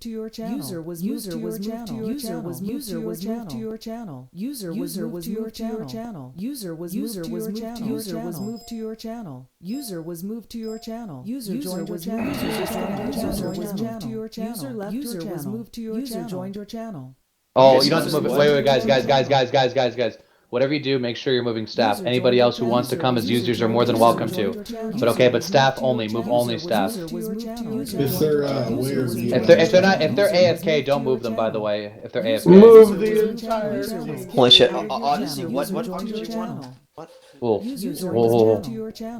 to your channel. User was moved to your channel. User was moved to your channel. User was moved to your channel. User was moved to your channel. User was moved to your channel. User was moved to your channel. User joined your channel. User was moved to your channel. User left your channel. User was moved to your channel. User joined your channel. Oh, you don't have to move it. Wait, guys. Whatever you do, make sure you're moving staff. Anybody else who wants to come as users are more than welcome to. But staff only. Move only staff. If they're aware of the If they're AFK, don't move them. By the way, if they're AFK. Move the entire. Holy shit! Honestly, what did you want? What? Whoa.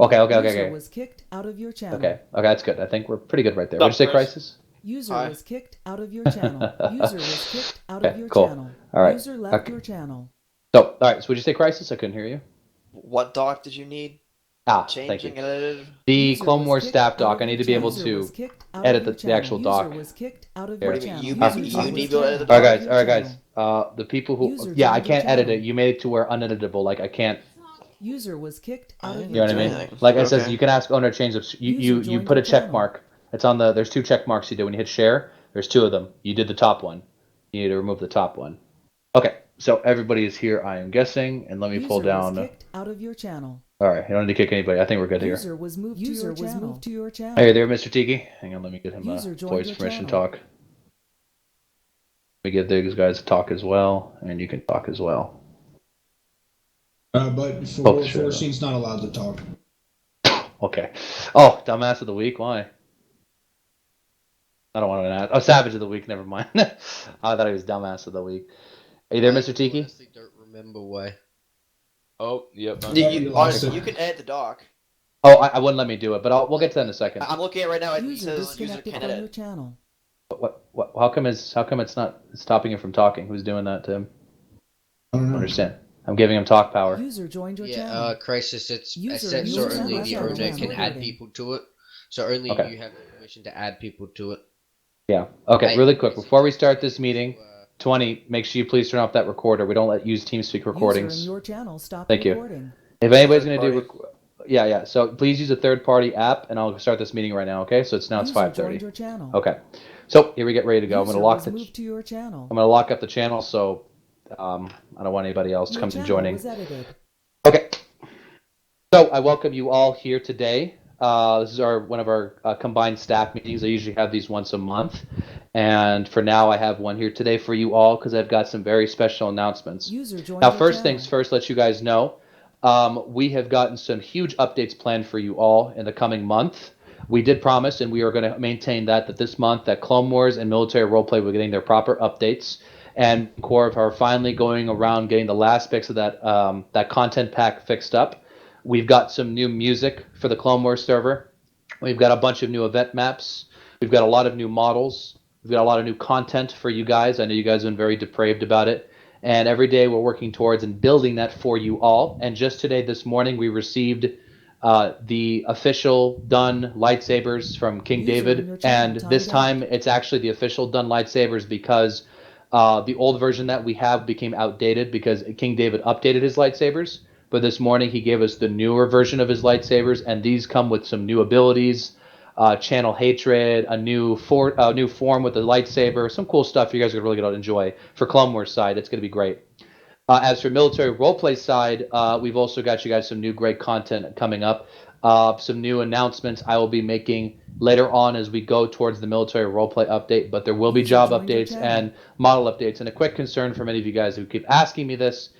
Okay. Was kicked out of your channel. Okay, that's good. I think we're pretty good right there. What'd you say, Crisis? User was kicked out of your channel. User was kicked out of your channel. All right. User left your channel. So, all right. So, would you say Crisis? I couldn't hear you. What doc did you need? Thank you. The Clone Wars staff doc. I need to be able to edit the actual doc. Was kicked out of What your do you mean? channel. You need to edit the doc? All right, guys. The people who, I can't edit it. You made it to where uneditable. Like I can't. User was kicked out of You know what I mean? Like I says, you can ask owner to change the. You put a check mark. It's on the. There's 2 check marks you do when you hit share. There's 2 of them. You did the top one. You need to remove the top one. Okay. So everybody is here, I am guessing, and let me pull down. Was kicked out of your channel. All right, you don't need to kick anybody. I think we're good here. User was moved to your channel. Hey there, Mr. Tiki. Hang on, let me get him voice permission talk. We get these guys to talk as well, and you can talk as well. But Forcing's not allowed to talk. Okay. Oh, dumbass of the week. Why? I don't want to ask. Oh, savage of the week. Never mind. I thought he was dumbass of the week. Are you there, Mr. Tiki? I honestly don't remember why. Oh, yep. You can edit the doc. Oh, I wouldn't let me do it, but we'll get to that in a second. I'm looking at it right now. It User says user disconnected can from your edit. channel. What? How come it's not stopping him from talking? Who's doing that to him? I don't I know. understand. I'm giving him talk power. User joined your channel. Crisis. I User said so user only left the your owner channel. can add people to it. So only Okay. you have permission to add people to it. Yeah. Okay. Really quick, before we start this meeting, 20. Make sure you please turn off that recorder. We don't use TeamSpeak recordings. User in your channel stop Thank you. recording. If anybody's going to do, yeah. So please use a third-party app, and I'll start this meeting right now. Okay. So it's 5:30. Your channel. Okay. So here we get ready to go. I'm going to lock moved to your channel. I'm going to lock up the channel, so I don't want anybody else to come to joining. Was edited. Okay. So I welcome you all here today. This is one of our combined staff meetings. I usually have these once a month, and for now I have one here today for you all because I've got some very special announcements. Now, first things first, let you guys know, we have gotten some huge updates planned for you all in the coming month. We did promise, and we are going to maintain that this month that Clone Wars and Military Roleplay were getting their proper updates, and Corv are finally going around getting the last bits of that content pack fixed up. We've got some new music for the Clone Wars server. We've got a bunch of new event maps. We've got a lot of new models. We've got a lot of new content for you guys. I know you guys have been very depraved about it. And every day we're working towards and building that for you all. And just today, this morning, we received the official done lightsabers from King David. And this time, it's actually the official done lightsabers because the old version that we have became outdated because King David updated his lightsabers. But this morning he gave us the newer version of his lightsabers, and these come with some new abilities, channel hatred, a new form with the lightsaber, some cool stuff you guys are really going to enjoy. For Clone Wars side, it's going to be great. As for military roleplay side, we've also got you guys some new great content coming up. Some new announcements I will be making later on as we go towards the military roleplay update, but there will be job updates and model updates. And a quick concern for many of you guys who keep asking me this.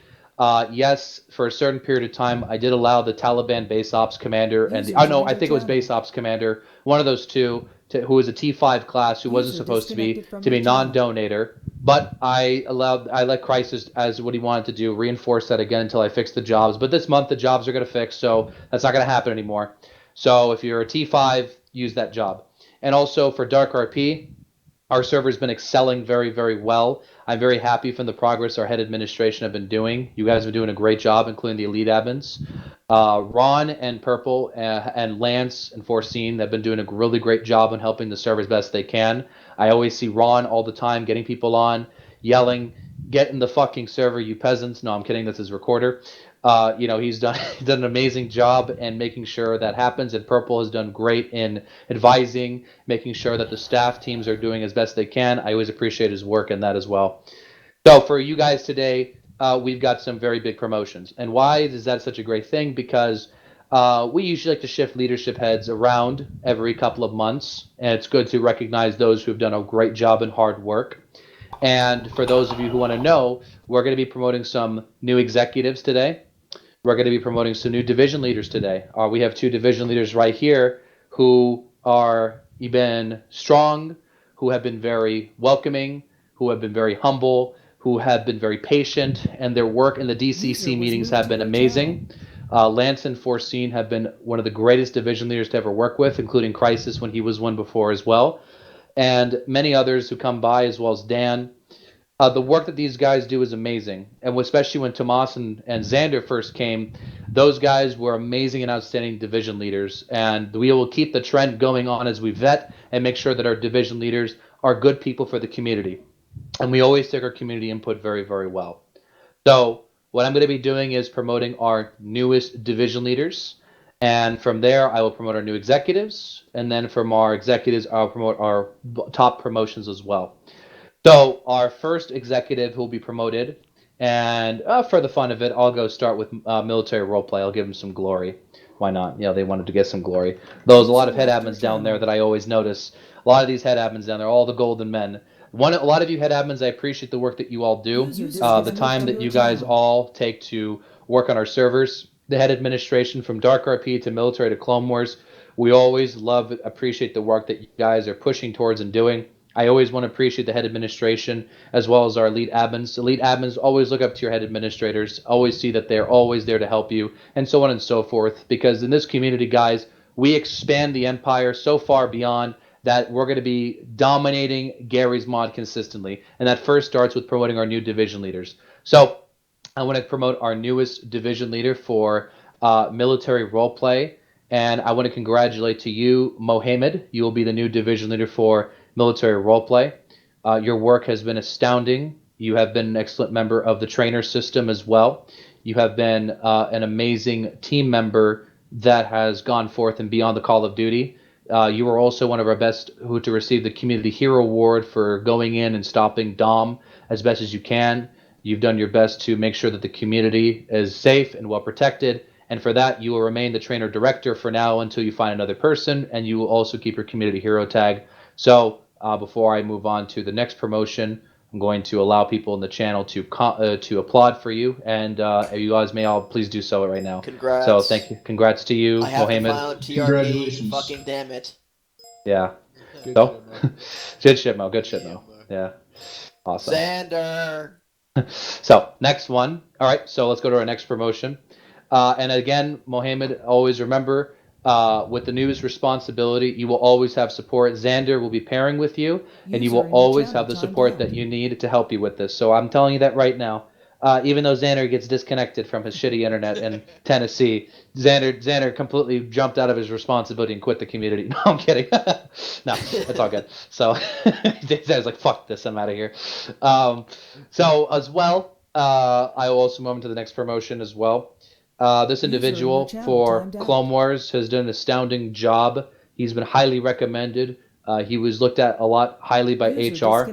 Yes, for a certain period of time, I did allow the Taliban base ops commander and I think it was base ops commander, one of those two, who was a T5 class who wasn't supposed to be non-donator. But I let Crisis as what he wanted to do, reinforce that again until I fix the jobs. But this month the jobs are going to fix, so that's not going to happen anymore. So if you're a T5, use that job. And also for Dark RP, our server's been excelling very, very well. I'm very happy from the progress our head administration have been doing. You guys have been doing a great job, including the elite admins. Ron and Purple and Lance and Foreseen have been doing a really great job on helping the server as best they can. I always see Ron all the time getting people on, yelling, "Get in the fucking server, you peasants." No, I'm kidding. That's his recorder. He's done he's done an amazing job in making sure that happens, and Purple has done great in advising, making sure that the staff teams are doing as best they can. I always appreciate his work in that as well. So for you guys today, we've got some very big promotions. And why is that such a great thing? Because we usually like to shift leadership heads around every couple of months, and it's good to recognize those who have done a great job and hard work. And for those of you who want to know, we're going to be promoting some new executives today. We're going to be promoting some new division leaders today. We have 2 division leaders right here who are been strong, who have been very welcoming, who have been very humble, who have been very patient, and their work in the DCC meetings have been amazing. Lance and Forseen have been one of the greatest division leaders to ever work with, including Crisis when he was one before as well, and many others who come by, as well as Dan. The work that these guys do is amazing, and especially when Tomas and Xander first came, those guys were amazing and outstanding division leaders, and we will keep the trend going on as we vet and make sure that our division leaders are good people for the community, and we always take our community input very, very well. So what I'm going to be doing is promoting our newest division leaders, and from there I will promote our new executives, and then from our executives I'll promote our top promotions as well. So our first executive who will be promoted, and for the fun of it, I'll go start with military roleplay. I'll give them some glory. Why not? They wanted to get some glory. There's a lot of head admins down there that I always notice. A lot of these head admins down there, all the golden men. A lot of you head admins, I appreciate the work that you all do. The time that you guys all take to work on our servers. The head administration from Dark RP to military to Clone Wars. We always appreciate the work that you guys are pushing towards and doing. I always want to appreciate the head administration as well as our elite admins. Elite admins always look up to your head administrators, always see that they're always there to help you, and so on and so forth. Because in this community, guys, we expand the empire so far beyond that we're going to be dominating Gary's mod consistently. And that first starts with promoting our new division leaders. So I want to promote our newest division leader for military roleplay. And I want to congratulate to you, Mohammed. You will be the new division leader for military roleplay. Your work has been astounding. You have been an excellent member of the trainer system as well. You have been an amazing team member that has gone forth and beyond the call of duty. You were also one of our best to receive the Community Hero Award for going in and stopping Dom as best as you can. You've done your best to make sure that the community is safe and well protected. And for that, you will remain the trainer director for now until you find another person, and you will also keep your community hero tag. So before I move on to the next promotion, I'm going to allow people in the channel to applaud for you, and you guys may all please do so right now. Congrats. So thank you. Congrats to you, I have to Mohammed. file a TRP. Congratulations. Fucking damn it. Yeah. Good So, shit, Mo. good shit, Mo. Yeah. Awesome. Xander. So next one. All right. So let's go to our next promotion. And again, Mohammed, always remember, with the newest responsibility, you will always have support. Xander will be pairing with you, and you will always have the support that you need to help you with this. So I'm telling you that right now. Even though Xander gets disconnected from his shitty internet in Tennessee, Xander completely jumped out of his responsibility and quit the community. No, I'm kidding. No, it's all good. So Xander's like, fuck this, I'm out of here. So as well, I will also move on to the next promotion as well. This individual for Clone Wars has done an astounding job. He's been highly recommended. He was looked at a lot highly by HR.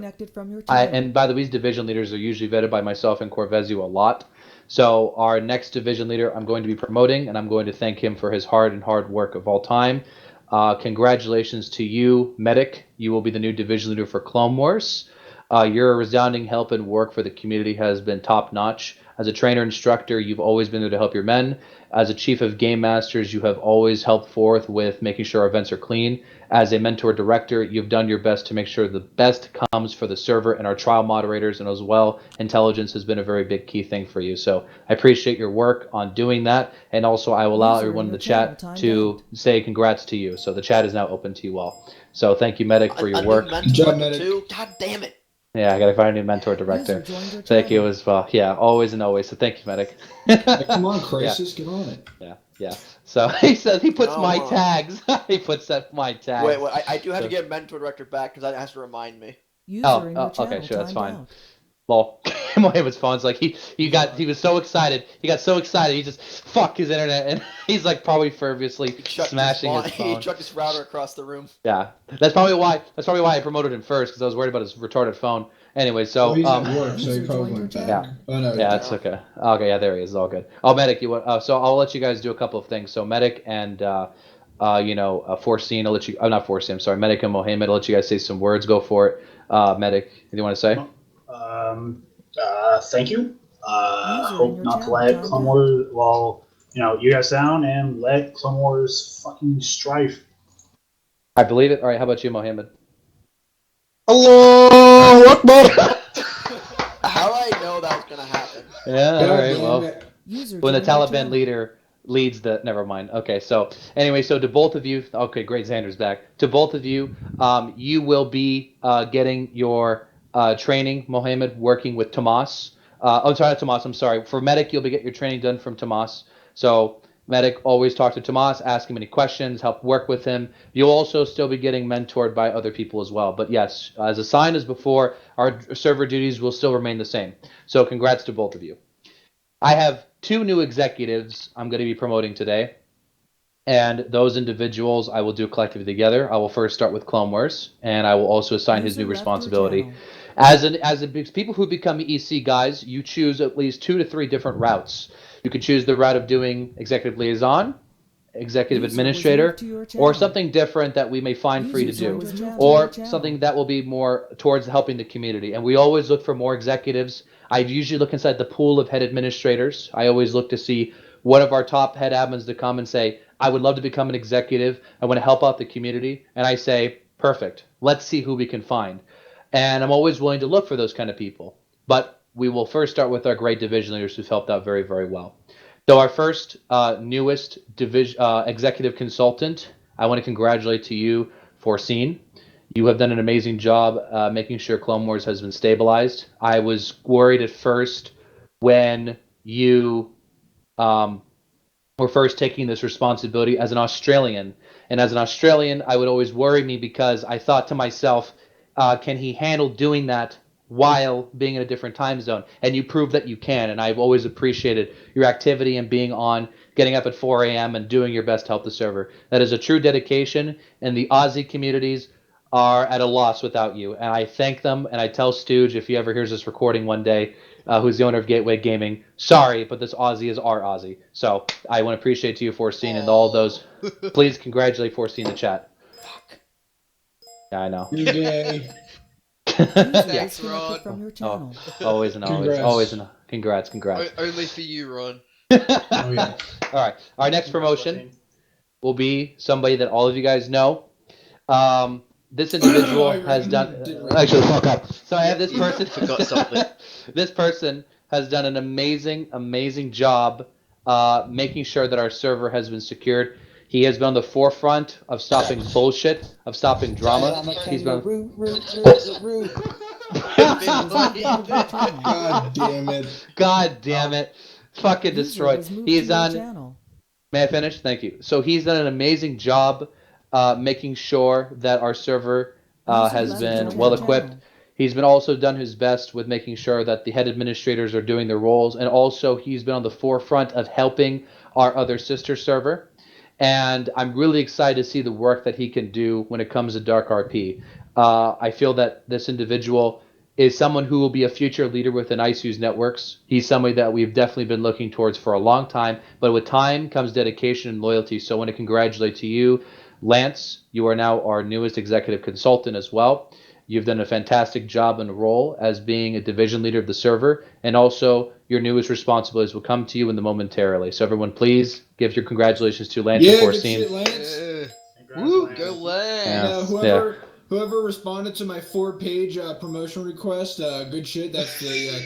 And by the way, these division leaders are usually vetted by myself and Corvezio a lot. So our next division leader I'm going to be promoting, and I'm going to thank him for his hard work of all time. Congratulations to you, Medic. You will be the new division leader for Clone Wars. Your resounding help and work for the community has been top-notch. As a trainer instructor, you've always been there to help your men. As a chief of game masters, you have always helped forth with making sure our events are clean. As a mentor director, you've done your best to make sure the best comes for the server and our trial moderators, and as well, intelligence has been a very big key thing for you. So I appreciate your work on doing that, and also I will allow everyone in the chat to say congrats to you. So the chat is now open to you all. So thank you, Medic, for your work. Good job, Medic. Too? God damn it. Yeah, I gotta find a new mentor director. Thank you as well. Yeah, always and always. So thank you, Medic. Hey, come on, Crisis, get on it. Yeah. So he says he puts Come my on. tags. He puts my tags. Wait, I do have to get mentor director back because that has to remind me. Okay, sure, that's fine. Lol. Mohammed's phone's like he was so excited. He got so excited. He just fuck his internet, and he's like probably ferviously smashing his phone. He chucked his router across the room. Yeah, that's probably why I promoted him first because I was worried about his retarded phone. Anyway, so He's at work, so he probably went back. Yeah. Oh, no, yeah, it's okay. Okay, yeah, there he is. All good. Oh, Medic, you want? So I'll let you guys do a couple of things. So Medic and Foreseen, I'll let you. I'm not Foreseen. I'm sorry, Medic and Mohammed. I'll let you guys say some words. Go for it. Medic, what do you want to say? Thank you. Hope not to let Clone Wars, you guys down and let Clone Wars fucking strife. I believe it. All right, how about you, Mohammed? Allahu Akbar! How do I know that was gonna happen? Yeah, all right. Well, User when the joined your Taliban channel. leader leads the. Never mind. Okay, so anyway, so to both of you. Okay, great. Xander's back. To both of you, you will be getting your training, Mohammed, working with Tomas. I'm sorry, not Tomas. I'm sorry. For Medic, you'll be getting your training done from Tomas. So Medic, always talk to Tomas, ask him any questions, help work with him. You'll also still be getting mentored by other people as well. But yes, as assigned as before, our server duties will still remain the same. So congrats to both of you. I have 2 new executives I'm going to be promoting today. And those individuals I will do collectively together. I will first start with Clone Wars, and I will also assign his User new left your responsibility. channel. People who become EC guys, you choose at least 2 to 3 different routes. You can choose the route of doing executive liaison, executive User was administrator, moved to your or channel. something different that we may find for you to User do, was moved to your or channel. something that will be more towards helping the community. And we always look for more executives. I usually look inside the pool of head administrators. I always look to see one of our top head admins to come and say, I would love to become an executive. I want to help out the community. And I say, perfect. Let's see who we can find. And I'm always willing to look for those kind of people. But we will first start with our great division leaders who've helped out very, very well. So our first newest executive consultant, I want to congratulate to you, Foreseen. You have done an amazing job making sure Clone Wars has been stabilized. I was worried at first when you were first taking this responsibility as an Australian. And as an Australian, I would always worry me because I thought to myself, can he handle doing that while being in a different time zone? And you proved that you can. And I've always appreciated your activity and being on, getting up at 4 a.m. and doing your best to help the server. That is a true dedication, and the Aussie communities are at a loss without you. And I thank them, and I tell Stooge, if he ever hears this recording one day, who's the owner of Gateway Gaming, sorry, but this Aussie is our Aussie. So I want to appreciate to you, Foreseen, and all of those. Please congratulate Foreseen in the chat. Yeah, I know. New day. User Thanks, disconnected Ron. from your channel. Always and always. Congrats. Always and congrats. Only for you, Ron. Oh, yeah. All right. Our next promotion will be somebody that all of you guys know. This individual has done. Actually, fuck up. So I have this person. Forgot something. This person has done an amazing job making sure that our server has been secured. He has been on the forefront of stopping bullshit, of stopping drama. He's been. God damn it. God damn it. Fucking User destroyed. was moved He's to your on. channel. May I finish? Thank you. So he's done an amazing job making sure that our server User has left been your well equipped. channel. He's been also done his best with making sure that the head administrators are doing their roles, and also he's been on the forefront of helping our other sister server. And I'm really excited to see the work that he can do when it comes to Dark RP. I feel that this individual is someone who will be a future leader within Icefuse Networks. He's somebody that we've definitely been looking towards for a long time, but with time comes dedication and loyalty. So I want to congratulate to you, Lance. You are now our newest executive consultant as well. You've done a fantastic job and role as being a division leader of the server, and also your newest responsibilities will come to you in the momentarily. So everyone, please give your congratulations to Lance Yeah, and good Foreseen. shit, Lance. Woo, go Lance. Yeah. Whoever responded to my 4-page promotion request, good shit. That's the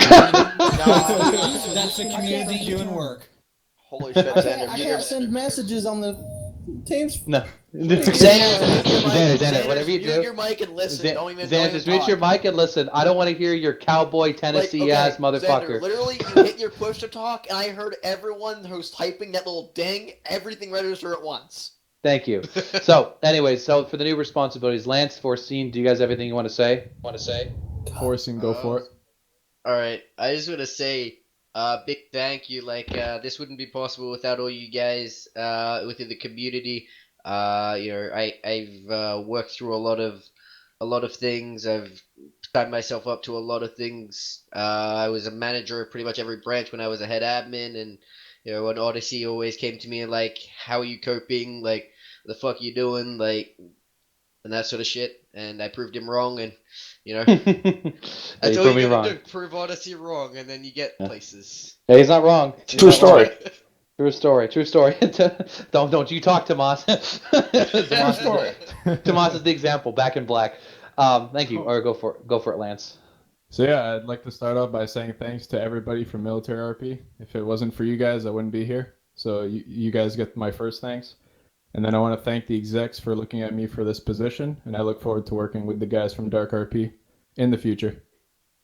That's the community doing work. Holy shit, Xander. I can't send messages on the Teams. No. Xander, whatever you mute do. your mic and listen. Don't even Just mute your mic and listen. I don't want to hear your cowboy Tennessee ass motherfucker. Xander, literally, you hit your push to talk, and I heard everyone who's typing that little ding, everything register at once. Thank you. So, anyways, so for the new responsibilities, Lance, Foreseen, do you guys have anything you want to say? Forcing, go for it. All right, I just want to say, big thank you. Like, this wouldn't be possible without all you guys, within the community. I've worked through a lot of things. I've signed myself up to a lot of things. I was a manager of pretty much every branch when I was a head admin, and when Odyssey always came to me and like, how are you coping? Like, what the fuck are you doing? Like, and that sort of shit. And I proved him wrong, and Yeah, that's you all proved you me gotta wrong. do. Prove Odyssey wrong, and then you get Yeah. places. Yeah, he's not wrong. He's True not wrong. story. True story. True story. don't you talk, Tomas. True story. Tomas is the example. Back in black. Thank you. Or go for it, Lance. So yeah, I'd like to start off by saying thanks to everybody from Military RP. If it wasn't for you guys, I wouldn't be here. So you guys get my first thanks. And then I want to thank the execs for looking at me for this position, and I look forward to working with the guys from Dark RP in the future.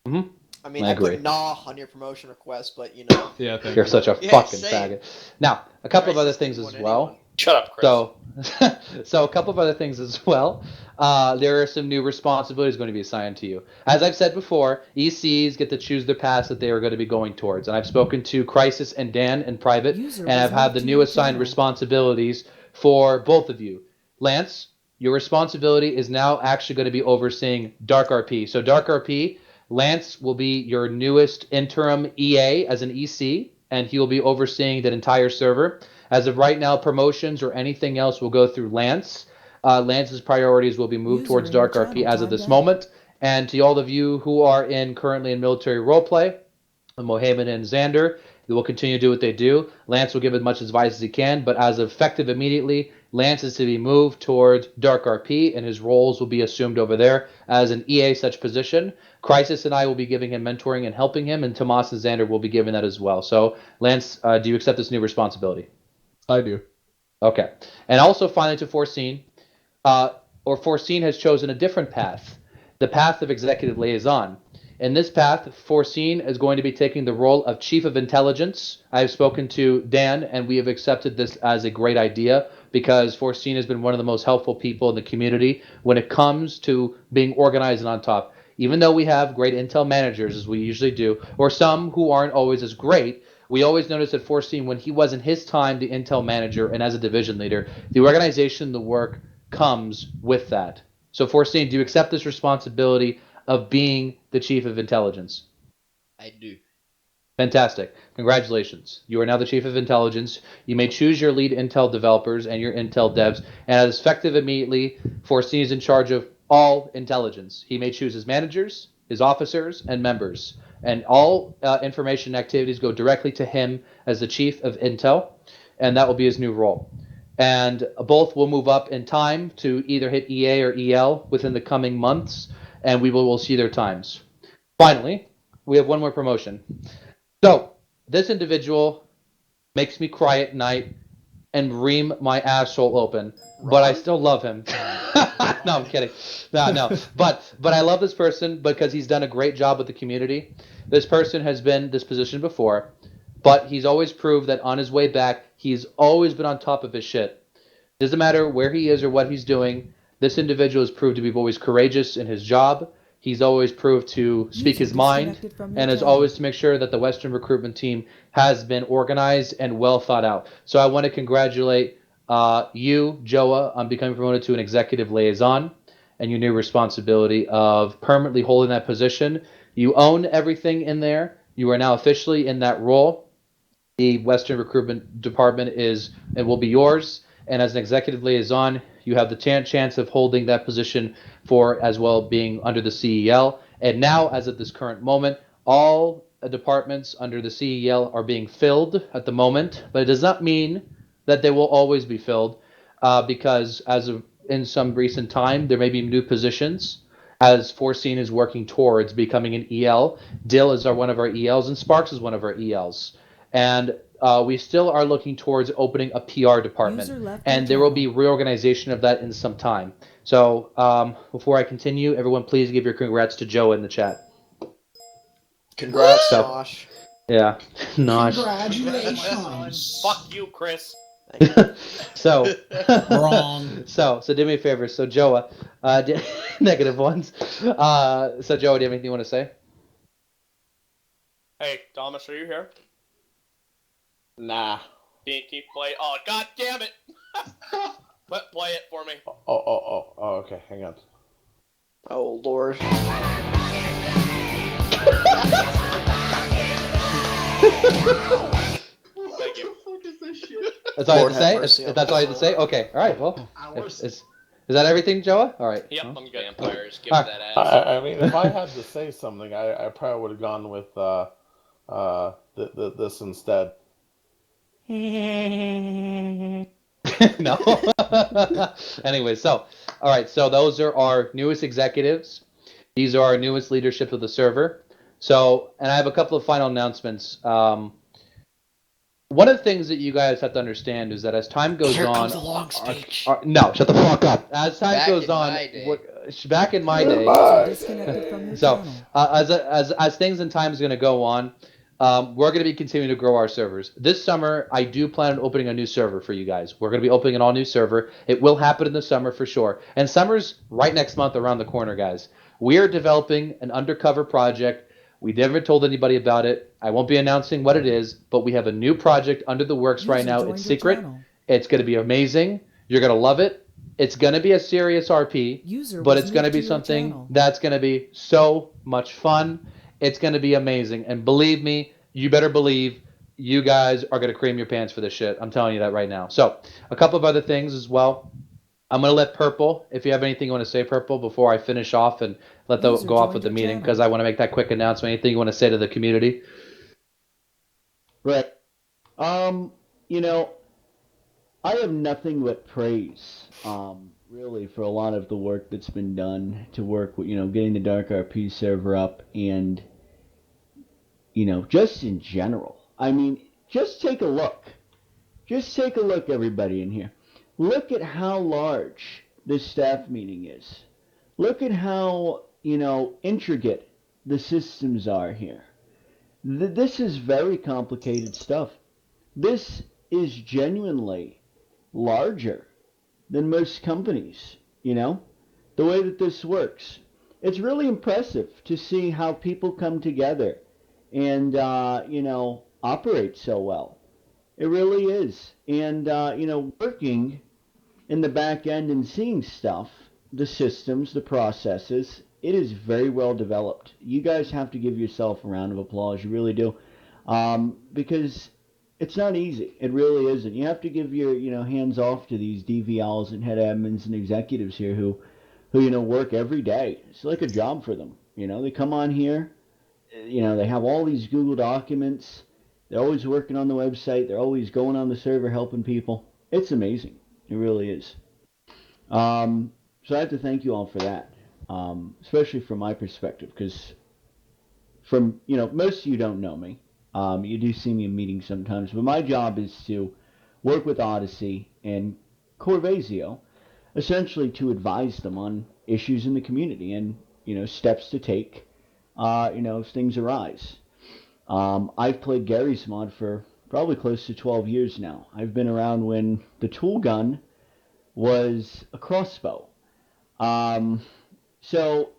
Mm-hmm. I mean, I I agree. put nah on your promotion request, but Yeah, thank You're you. such a Yeah, fucking same. faggot. Now, a couple of other Crisis didn't things as want well. anyone. Shut up, Chris. So a couple of other things as well. There are some new responsibilities going to be assigned to you. As I've said before, ECs get to choose the paths that they are going to be going towards. And I've spoken to Crisis and Dan in private, User and I've was had moved the to new your assigned channel. responsibilities for both of you. Lance, your responsibility is now actually going to be overseeing Dark RP. So Dark RP, Lance will be your newest interim EA as an EC, and he will be overseeing that entire server. As of right now, promotions or anything else will go through Lance. Lance's priorities will be moved User towards in your Dark RP channel as of timed this out. moment. And to all of you who are currently in military roleplay, Mohammed and Xander, they will continue to do what they do. Lance will give as much advice as he can, but as effective immediately, Lance is to be moved towards Dark RP, and his roles will be assumed over there as an EA such position. Crisis and I will be giving him mentoring and helping him, and Tomas and Xander will be given that as well. So, Lance, do you accept this new responsibility? I do. Okay. And also, finally, to Foreseen, Foreseen has chosen a different path, the path of executive liaison. In this path, Foreseen is going to be taking the role of chief of intelligence. I have spoken to Dan, and we have accepted this as a great idea because Foreseen has been one of the most helpful people in the community when it comes to being organized and on top. Even though we have great intel managers, as we usually do, or some who aren't always as great, we always noticed at Foreseen when he was in his time the intel manager and as a division leader, the organization, the work comes with that. So Foreseen, do you accept this responsibility of being the chief of intelligence? I do. Fantastic. Congratulations. You are now the chief of intelligence. You may choose your lead intel developers and your intel devs, and as effective immediately, Foreseen is in charge of all intelligence. He may choose his managers, his officers, and members, and all information and activities go directly to him as the chief of intel, and that will be his new role. And both will move up in time to either hit EA or EL within the coming months, and we'll see their times. Finally, we have one more promotion. So, this individual makes me cry at night and ream my asshole open, but I still love him. No, I'm kidding. No. But I love this person because he's done a great job with the community. This person has been this position before, but he's always proved that on his way back, he's always been on top of his shit. Doesn't matter where he is or what he's doing. This individual has proved to be always courageous in his job. He's always proved to speak User his mind, disconnected from your and as channel. always to make sure that the Western recruitment team has been organized and well thought out. So I want to congratulate you, Joa, on becoming promoted to an executive liaison and your new responsibility of permanently holding that position. You own everything in there. You are now officially in that role. The Western recruitment department is and will be yours. And as an executive liaison, you have the chance of holding that position for as well being under the CEL. And now, as of this current moment, all departments under the CEL are being filled at the moment, but it does not mean that they will always be filled because as of in some recent time, there may be new positions as Foreseen is working towards becoming an EL. Dill is one of our ELs, and Sparks is one of our ELs. And we still are looking towards opening a PR department, User left and your there will channel. be reorganization of that in some time. So before I continue, everyone please give your congrats to Joe in the chat. Congrats, So- Josh. Yeah, nice. Congratulations. Fuck you, Chris. So, Wrong. so do me a favor. So Joa, negative ones. So Joa, do you have anything you want to say? Hey, Thomas, are you here? Nah. Can you play? Oh, god damn it! Play it for me. Oh, okay, hang on. Oh lord. Thank you. That's all I Lord had to have say? mercy on That's all I had to say? Okay, alright, well. Is that everything, Joa? Alright. Yep, well. I'm good. Vampires, give All me right. that ass. I mean, if I had to say something, I probably would have gone with this instead. No. Anyway, so, all right, so those are our newest executives. These are our newest leadership of the server. So, and I have a couple of final announcements. One of the things that you guys have to understand is that as time goes Here on, comes the long speech. no, shut the fuck up. As time Back goes in on, my day. back in my day. User disconnected from your So, channel. as things and time is going to go on, we're going to be continuing to grow our servers. This summer, I do plan on opening a new server for you guys. We're going to be opening an all-new server. It will happen in the summer for sure. And summer's right next month around the corner, guys. We are developing an undercover project. We never told anybody about it. I won't be announcing what it is, but we have a new project under the works right now. It's secret. It's going to be amazing. You're going to love it. It's going to be a serious RP, but it's going to be something that's going to be so much fun. It's going to be amazing. And believe me, you better believe you guys are going to cream your pants for this shit. I'm telling you that right now. So, a couple of other things as well. I'm going to let Purple, if you have anything you want to say, Purple, before I finish off and let them go off with the meeting, because I want to make that quick announcement. Anything you want to say to the community? Right. You know, I have nothing but praise, really, for a lot of the work that's been done to work with, getting the Dark RP server up and, just in general. I mean, just take a look. Just take a look, everybody in here. Look at how large this staff meeting is. Look at how, intricate the systems are here. This is very complicated stuff. This is genuinely larger than most companies, the way that this works. It's really impressive to see how people come together and, operate so well. It really is. And, working in the back end and seeing stuff, the systems, the processes, it is very well developed. You guys have to give yourself a round of applause. You really do. Because it's not easy. It really isn't. You have to give your, hands off to these DVLs and head admins and executives here who work every day. It's like a job for them. They come on here, they have all these Google documents. They're always working on the website. They're always going on the server helping people. It's amazing. It really is. So I have to thank you all for that, especially from my perspective, because from, most of you don't know me. You do see me in meetings sometimes, but my job is to work with Odyssey and Corvasio, essentially to advise them on issues in the community and, steps to take, if things arise. I've played Gary's mod for probably close to 12 years now. I've been around when the tool gun was a crossbow. So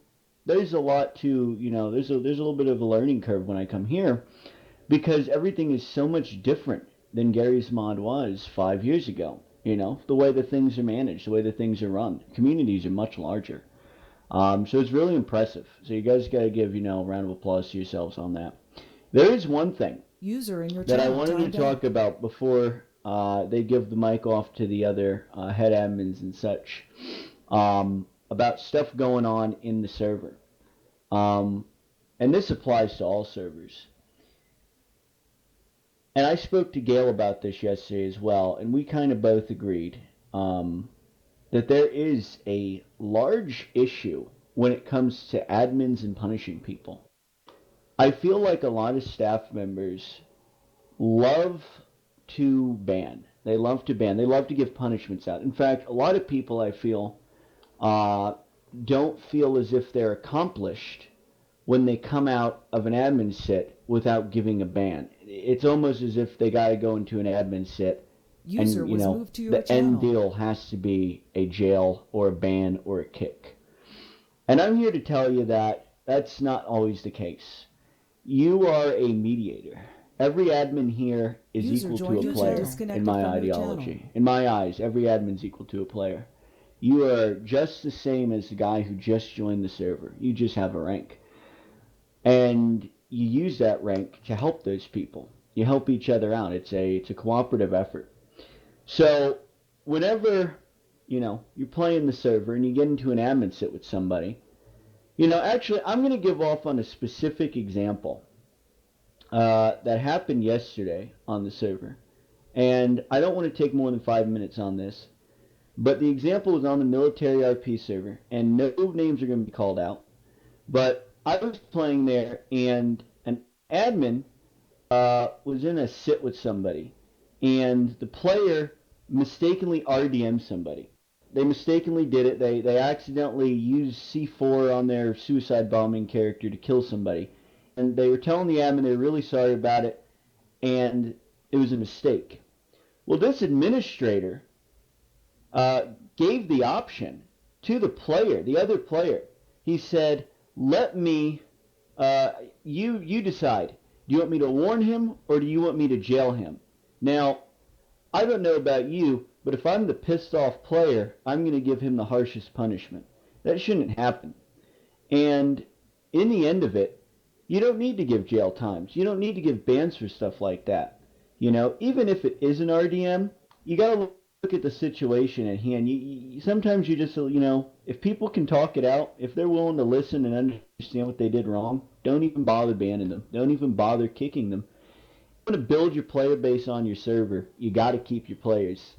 there's a lot to, there's a little bit of a learning curve when I come here, because everything is so much different than Gary's mod was 5 years ago. The way that things are managed, the way that things are run. Communities are much larger. So it's really impressive. So you guys got to give, a round of applause to yourselves on that. There is one thing that I wanted to talk about before they give the mic off to the other head admins and such, about stuff going on in the server. And this applies to all servers. And I spoke to Gail about this yesterday as well, and we kind of both agreed that there is a large issue when it comes to admins and punishing people. I feel like a lot of staff members love to ban. They love to ban. They love to give punishments out. In fact, a lot of people, I feel, don't feel as if they're accomplished when they come out of an admin sit without giving a ban. It's almost as if they got to go into an admin sit and, the end deal has to be a jail or a ban or a kick. And I'm here to tell you that that's not always the case. you are a mediator. Every admin here is User equal joined to a your player channel. Disconnected in my from your ideology. channel. In my eyes, every admin's equal to a player. You are just the same as the guy who just joined the server. You just have a rank. And you use that rank to help those people. You help each other out. It's a cooperative effort. So whenever, you're playing the server and you get into an admin sit with somebody, actually, I'm going to give off on a specific example that happened yesterday on the server. And I don't want to take more than 5 minutes on this, but the example was on the military RP server, and no names are going to be called out. But I was playing there, and an admin was in a sit with somebody, and the player mistakenly RDM'd somebody. They mistakenly did it. They accidentally used C4 on their suicide bombing character to kill somebody. And they were telling the admin they were really sorry about it, and it was a mistake. Well, this administrator gave the option to the player, the other player. He said, let me, you decide. Do you want me to warn him, or do you want me to jail him? Now, I don't know about you, but if I'm the pissed off player, I'm going to give him the harshest punishment. That shouldn't happen. And in the end of it, you don't need to give jail times. You don't need to give bans for stuff like that. Even if it is an RDM, you got to look at the situation at hand. Sometimes you just, if people can talk it out, if they're willing to listen and understand what they did wrong, don't even bother banning them. Don't even bother kicking them. You want to build your player base on your server, you got to keep your players.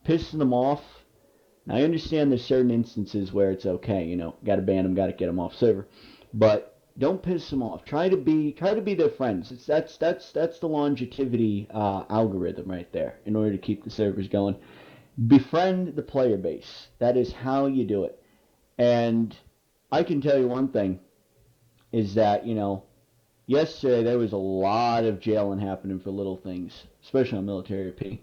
Pissing them off, now I understand there's certain instances where it's okay, got to ban them, got to get them off server, but don't piss them off. Try to be their friends. That's the longevity algorithm right there in order to keep the servers going. Befriend the player base. That is how you do it. And I can tell you one thing is that, yesterday there was a lot of jailing happening for little things, especially on military P.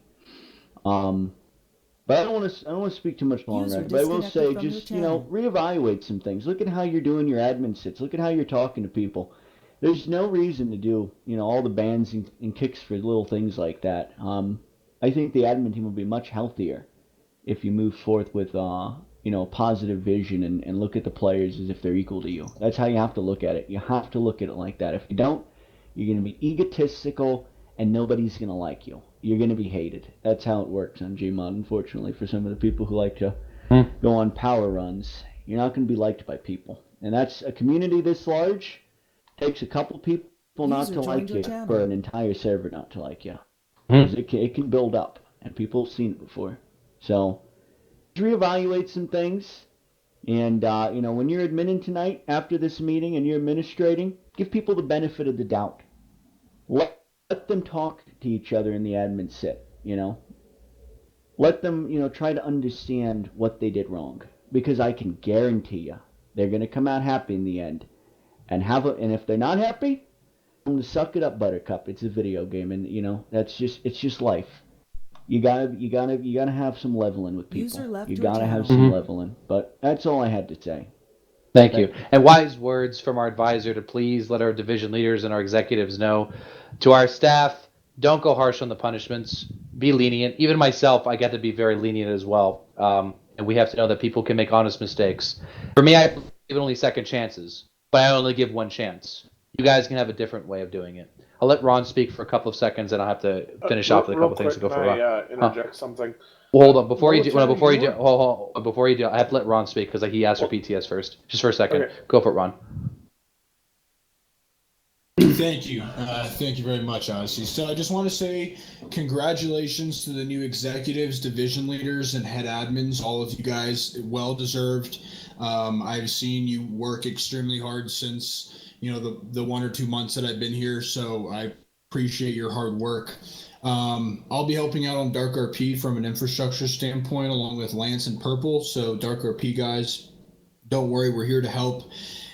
But I don't want to speak too much longer. But I will say, just reevaluate some things. Look at how you're doing your admin sits. Look at how you're talking to people. There's no reason to do all the bans and kicks for little things like that. I think the admin team will be much healthier if you move forth with positive vision and look at the players as if they're equal to you. That's how you have to look at it. You have to look at it like that. If you don't, you're going to be egotistical and nobody's going to like you. You're going to be hated. That's how it works on Gmod, unfortunately, for some of the people who like to go on power runs. You're not going to be liked by people. And that's a community this large. Takes a couple people not to like you for an entire server not to like you. Because it can build up, and people have seen it before. So, reevaluate some things. And, when you're admitting tonight, after this meeting, and you're administrating, give people the benefit of the doubt. Let them talk to each other in the admin sit, Let them, try to understand what they did wrong. Because I can guarantee you, they're going to come out happy in the end. And if they're not happy, I'm going to suck it up, Buttercup. It's a video game, and, it's just life. You gotta have some leveling with people. You gotta have some leveling. But that's all I had to say. Thank you. And wise words from our advisor to please let our division leaders and our executives know. To our staff, don't go harsh on the punishments. Be lenient. Even myself, I get to be very lenient as well. And we have to know that people can make honest mistakes. For me, I give only second chances, but I only give one chance. You guys can have a different way of doing it. I'll let Ron speak for a couple of seconds, and I'll have to finish off with a couple of things to go for Ron. Interject something? Well, hold on. Before you do, I have to let Ron speak because he asked for PTS first. Just for a second. Okay. Go for it, Ron. Thank you. Thank you very much, Odyssey. So I just want to say congratulations to the new executives, division leaders, and head admins. All of you guys, well deserved. I've seen you work extremely hard since the 1 or 2 months that I've been here. So I appreciate your hard work. I'll be helping out on Dark RP from an infrastructure standpoint, along with Lance and Purple. So Dark RP guys, don't worry, we're here to help.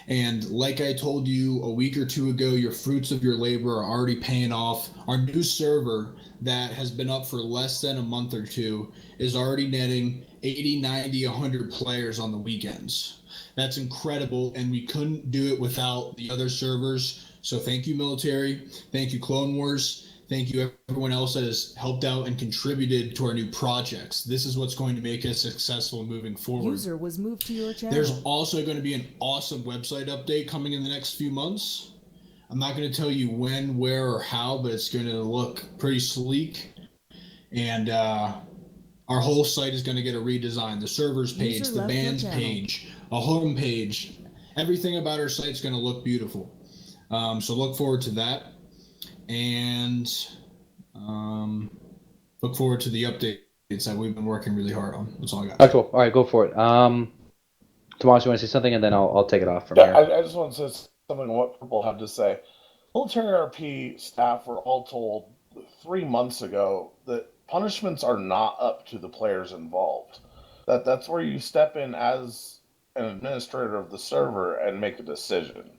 And like I told you a week or two ago, your fruits of your labor are already paying off. Our new server that has been up for less than a month or two is already netting 80, 90, 100 players on the weekends. That's incredible, and we couldn't do it without the other servers. So thank you, military. Thank you, Clone Wars. Thank you, everyone else that has helped out and contributed to our new projects. This is what's going to make us successful moving forward. User was moved to your channel. There's also going to be an awesome website update coming in the next few months. I'm not going to tell you when, where, or how, but it's going to look pretty sleek. And our whole site is going to get a redesign. The servers page, User the left your bands channel. page, a home page. Everything about our site is going to look beautiful. So look forward to that. And look forward to the updates that we've been working really hard on. That's all I got. All right, cool. All right, go for it. Tomas, you want to say something, and then I'll take it off from Yeah, here. I just want to say something on what people have to say. Military RP staff were all told 3 months ago that punishments are not up to the players involved. That's where you step in as an administrator of the server and make a decision.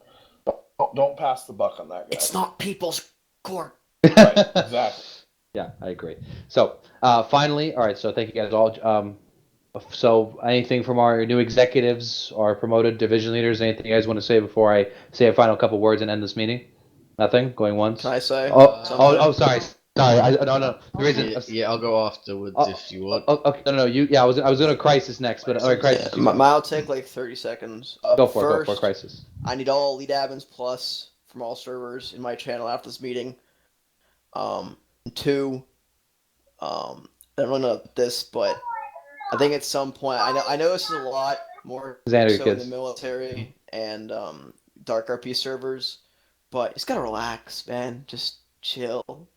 Don't pass the buck on that, guy. It's not people's court. Right, exactly. Yeah, I agree. So finally, all right. So thank you guys all. So anything from our new executives, our promoted division leaders, anything you guys want to say before I say a final couple words and end this meeting? Nothing? Going once? Can I say? Sorry. Sorry. No. The reason. Yeah, I'll go afterwards if you want. Okay. No. Yeah, I was going to crisis next, but all right, crisis. Yeah, mine'll take like 30 seconds. Go for it. First, Go for crisis. I need all lead admins plus from all servers in my channel after this meeting. 2, I don't know this, but I think at some point I know this is a lot more Xander, so in kids. the military and dark RP servers, but just gotta relax, man. Just chill.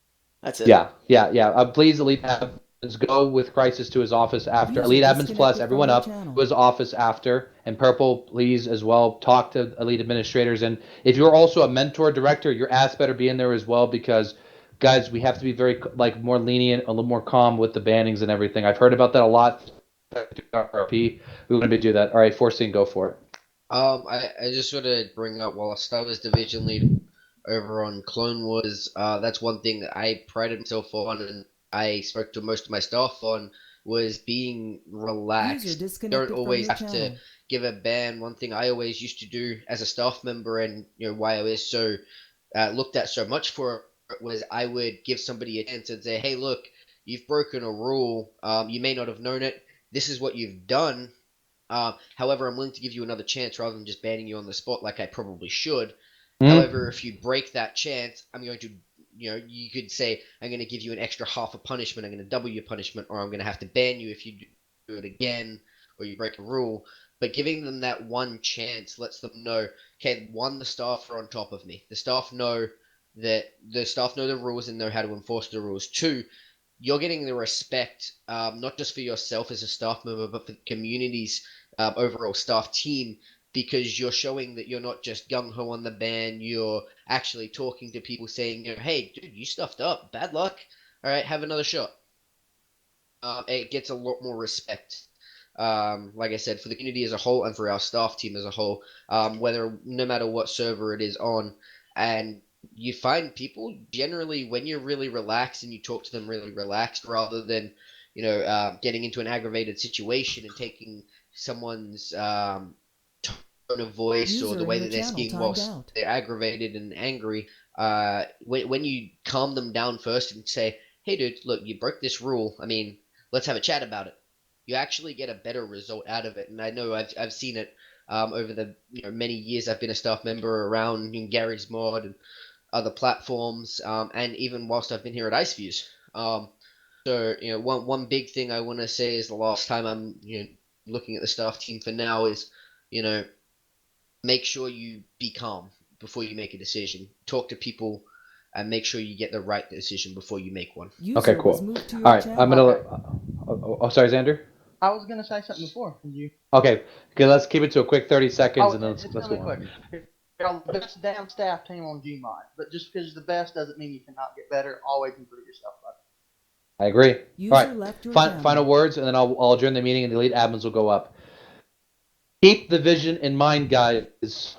That's it. Yeah. Please, Elite Admins, go with Crisis to his office after. User Elite Admins disconnected Plus, from everyone your up channel. to his office after. And Purple, please, as well, talk to Elite Administrators. And if you're also a mentor director, your ass better be in there as well because, guys, we have to be very, more lenient, a little more calm with the bannings and everything. I've heard about that a lot. RP. We want to do that. All right, Forcing, go for it. I just want to bring up whilst I was division lead over on Clone Wars, that's one thing that I prided myself on, and I spoke to most of my staff on, was being relaxed. User You disconnected don't from always your have to channel. give a ban. One thing I always used to do as a staff member, and why I was so looked at so much for it, was I would give somebody a chance and say, hey, look, you've broken a rule. You may not have known it. This is what you've done. However, I'm willing to give you another chance rather than just banning you on the spot like I probably should. However, if you break that chance, I'm going to, you could say, I'm going to give you an extra half a punishment, I'm going to double your punishment, or I'm going to have to ban you if you do it again, or you break a rule. But giving them that one chance lets them know, okay, one, the staff are on top of me. The staff know the rules and know how to enforce the rules. 2, you're getting the respect, not just for yourself as a staff member, but for the community's overall staff team, because you're showing that you're not just gung-ho on the ban, you're actually talking to people saying, hey, dude, you stuffed up, bad luck, all right, have another shot. It gets a lot more respect, like I said, for the community as a whole and for our staff team as a whole, no matter what server it is on. And you find people generally, when you're really relaxed and you talk to them really relaxed, rather than getting into an aggravated situation and taking someone's tone of voice User or the in way your that they're channel speaking timed whilst out. they're aggravated and angry, when you calm them down first and say, hey dude, look, you broke this rule, let's have a chat about it, you actually get a better result out of it. And I know I've seen it over the many years I've been a staff member around Gary's Mod and other platforms, and even whilst I've been here at Icefuse. So one big thing I want to say is the last time I'm looking at the staff team for now is make sure you be calm before you make a decision. Talk to people and make sure you get the right decision before you make one. Okay, cool. All right, I'm gonna. Sorry, Xander. I was gonna say something before. You. Okay, let's keep it to a quick 30 seconds, and then let's go on. You're the best damn staff team on Gmod, but just because you're the best doesn't mean you cannot get better. Always improve yourself, bud. I agree. User All right, left your channel. final words, and then I'll adjourn the meeting, and the Elite Admins will go up. Keep the vision in mind, guys.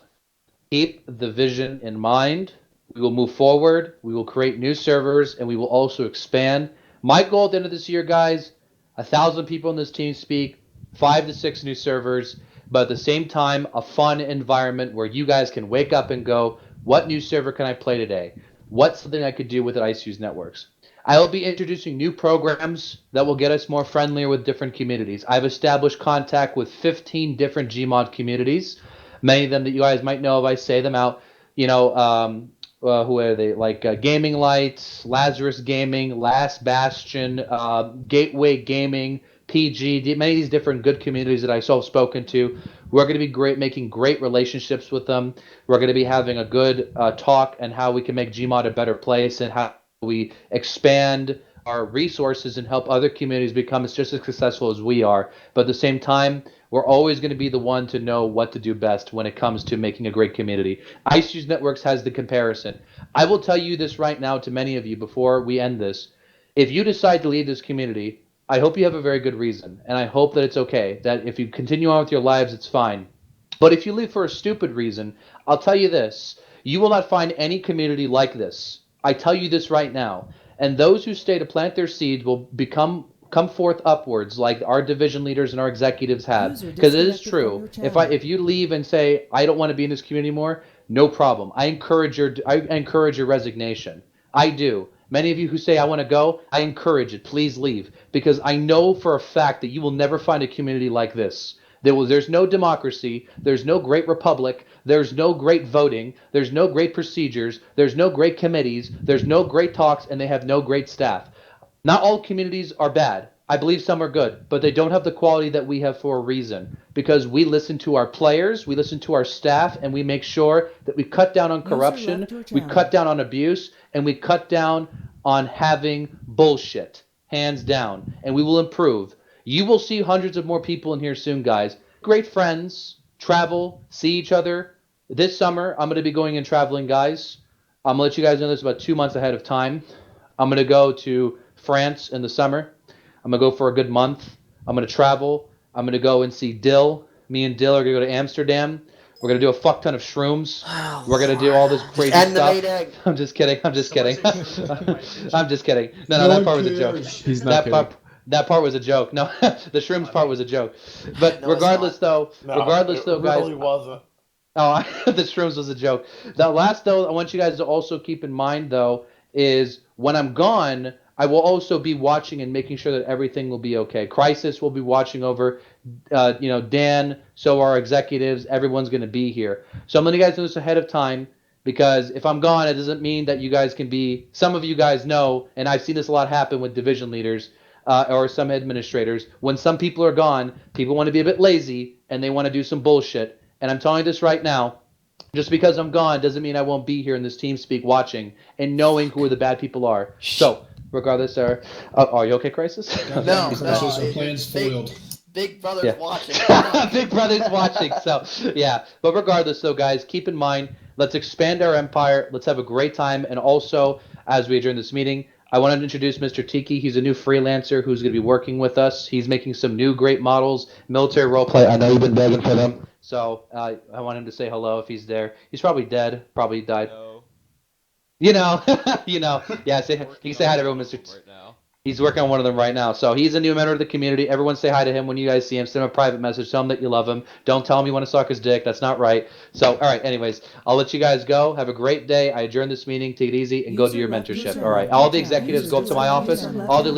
Keep the vision in mind. We will move forward. We will create new servers, and we will also expand. My goal at the end of this year, guys, 1,000 people in this team speak, 5 to 6 new servers, but at the same time, a fun environment where you guys can wake up and go, What new server can I play today? What's something I could do with Icefuse Networks? I will be introducing new programs that will get us more friendlier with different communities. I've established contact with 15 different Gmod communities. Many of them that you guys might know if I say them out. Who are they? Like Gaming Lights, Lazarus Gaming, Last Bastion, Gateway Gaming, PG, many of these different good communities that I've spoken to. We're going to be making great relationships with them. We're going to be having a good talk and how we can make Gmod a better place and how we expand our resources and help other communities become just as successful as we are. But at the same time, we're always going to be the one to know what to do best when it comes to making a great community. Icefuse Networks has the comparison. I will tell you this right now to many of you before we end this. If you decide to leave this community, I hope you have a very good reason, and I hope that it's okay, that if you continue on with your lives, it's fine. But if you leave for a stupid reason, I'll tell you this. You will not find any community like this. I tell you this right now. And those who stay to plant their seeds will come forth upwards like our division leaders and our executives have. Because it is true. If you leave and say, I don't want to be in this community anymore, no problem. I encourage your resignation. I do. Many of you who say I want to go, I encourage it. Please leave. Because I know for a fact that you will never find a community like this. There's no democracy. There's no great republic. There's no great voting. There's no great procedures. There's no great committees. There's no great talks, and they have no great staff. Not all communities are bad. I believe some are good, but they don't have the quality that we have for a reason. Because we listen to our players, we listen to our staff, and we make sure that we cut down on corruption, we cut down on abuse, and we cut down on having bullshit. Hands down. And we will improve. You will see hundreds of more people in here soon, guys. Great friends, travel, see each other. This summer, I'm going to be going and traveling, guys. I'm going to let you guys know this about 2 months ahead of time. I'm going to go to France in the summer. I'm going to go for a good month. I'm going to travel. I'm going to go and see Dill. Me and Dill are going to go to Amsterdam. We're going to do a fuck ton of shrooms. We're going to do all this crazy stuff. I'm just kidding. I'm just kidding. I'm just kidding. No, that part was a joke. He's not kidding. That part was a joke. No, the shrooms part was a joke. But regardless, though, guys. Really wasn't. Oh, the shrooms was a joke. The last, though, I want you guys to also keep in mind, though, is when I'm gone, I will also be watching and making sure that everything will be okay. Crisis will be watching over, Dan, so our executives, everyone's going to be here. So I'm letting you guys know this ahead of time. Because if I'm gone, it doesn't mean that you guys can be. Some of you guys know, and I've seen this a lot happen with division leaders. Or some administrators, when some people are gone, people want to be a bit lazy and they want to do some bullshit. And I'm telling you this right now, just because I'm gone doesn't mean I won't be here in this TeamSpeak watching and knowing who the bad people are. So, regardless, are you okay, Crisis? No. Plans foiled. Big Brother's watching. Big Brother's watching. So, yeah. But regardless, though, guys, keep in mind, let's expand our empire. Let's have a great time. And also, as we adjourn this meeting, I want to introduce Mr. Tiki. He's a new freelancer who's going to be working with us. He's making some new great models, military roleplay. I know you've been begging for them. So I want him to say hello if he's there. He's probably dead. Probably died. No. You know. Yeah, you can say hi to everyone, Mr. Right now. He's working on one of them right now. So he's a new member of the community. Everyone say hi to him when you guys see him. Send him a private message. Tell him that you love him. Don't tell him you want to suck his dick. That's not right. So, all right, anyways, I'll let you guys go. Have a great day. I adjourn this meeting. Take it easy and go do your mentorship. All right. All the executives go up to my office. All the